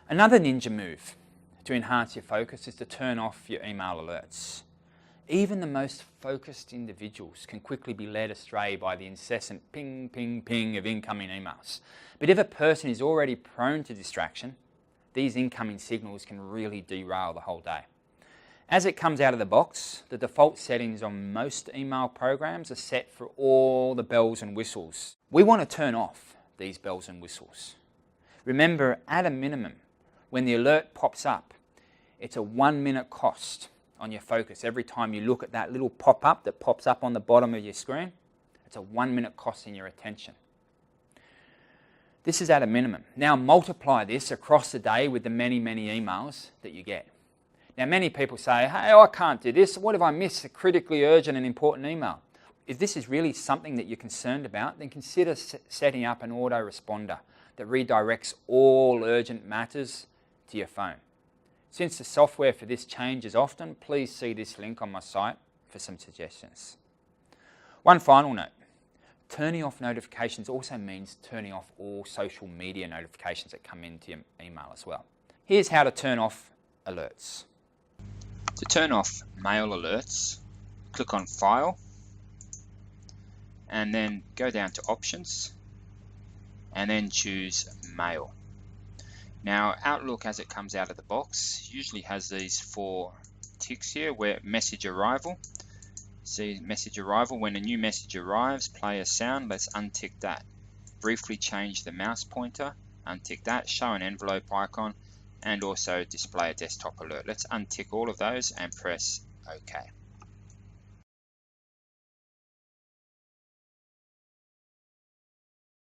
Another ninja move to enhance your focus is to turn off your email alerts. Even the most focused individuals can quickly be led astray by the incessant ping, ping, ping of incoming emails. But if a person is already prone to distraction, these incoming signals can really derail the whole day. As it comes out of the box, the default settings on most email programs are set for all the bells and whistles. We want to turn off these bells and whistles. Remember, at a minimum, when the alert pops up, it's a 1 minute cost on your focus. Every time you look at that little pop-up that pops up on the bottom of your screen, it's a 1 minute cost in your attention. This is at a minimum. Now multiply this across the day with the many, many emails that you get. Now many people say, hey, I can't do this. What if I miss a critically urgent and important email? If this is really something that you're concerned about, then consider setting up an autoresponder that redirects all urgent matters to your phone. Since the software for this changes often, please see this link on my site for some suggestions. One final note, turning off notifications also means turning off all social media notifications that come into your email as well. Here's how to turn off alerts. To turn off mail alerts, click on File and then go down to Options and then choose Mail. Now Outlook, as it comes out of the box, usually has these 4 ticks here where message arrival. See message arrival, when a new message arrives, play a sound. Let's untick that. Briefly change the mouse pointer, untick that, show an envelope icon, and also display a desktop alert. Let's untick all of those and press OK.